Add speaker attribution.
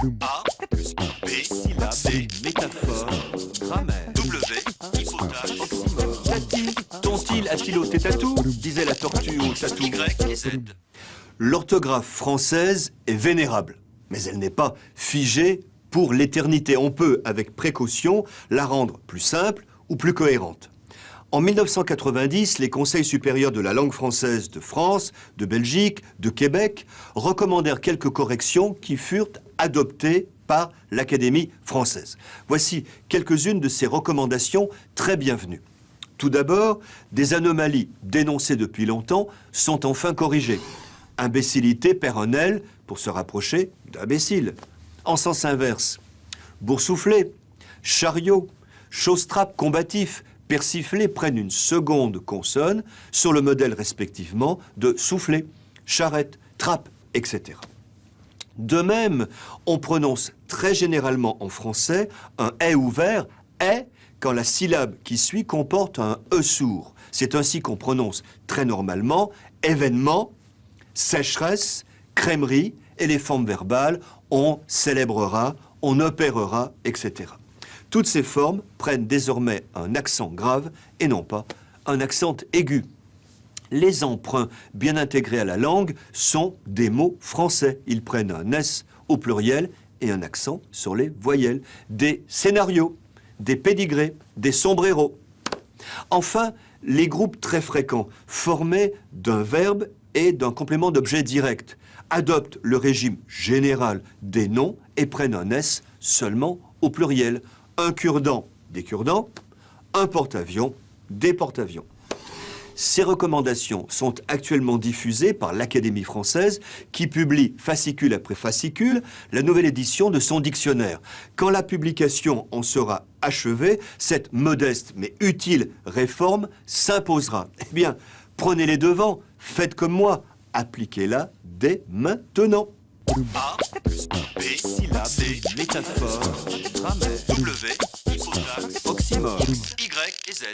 Speaker 1: A plus B, syllabe, C, métaphore, grammaire, W, hypothèse, oxymore.
Speaker 2: Tati, ton style a stylo tes tatou, disait la tortue au tatou.
Speaker 1: Y et Z.
Speaker 2: L'orthographe française est vénérable, mais elle n'est pas figée pour l'éternité. On peut, avec précaution, la rendre plus simple ou plus cohérente. En 1990, les conseils supérieurs de la langue française de France, de Belgique, de Québec recommandèrent quelques corrections qui furent adoptées par l'Académie française. Voici quelques-unes de ces recommandations très bienvenues. Tout d'abord, des anomalies dénoncées depuis longtemps sont enfin corrigées. Imbécilité perd un L pour se rapprocher d'imbécile. En sens inverse, boursouflé, chariot, chausse-trappe combatif, persiflé prennent une seconde consonne sur le modèle respectivement de souffler, charrette, trappe, etc. De même, on prononce très généralement en français un « est » ouvert « est » quand la syllabe qui suit comporte un « e » sourd. C'est ainsi qu'on prononce très normalement « événement », « sécheresse », « crèmerie » et les formes verbales « on célébrera », « on opérera », etc. Toutes ces formes prennent désormais un accent grave et non pas un accent aigu. Les emprunts bien intégrés à la langue sont des mots français. Ils prennent un S au pluriel et un accent sur les voyelles. Des scénarios, des pédigrés, des sombreros. Enfin, les groupes très fréquents, formés d'un verbe et d'un complément d'objet direct, adoptent le régime général des noms et prennent un S seulement au pluriel. Un cure-dent, des cure-dents, un porte-avions, des porte-avions. Ces recommandations sont actuellement diffusées par l'Académie française qui publie, fascicule après fascicule, la nouvelle édition de son dictionnaire. Quand la publication en sera achevée, cette modeste mais utile réforme s'imposera. Eh bien, prenez les devants, faites comme moi, appliquez-la dès maintenant.
Speaker 1: A plus B, syllabe, C, métaphore, grammaire, W, hypothèse,
Speaker 2: Oxymore.
Speaker 1: Y et Z.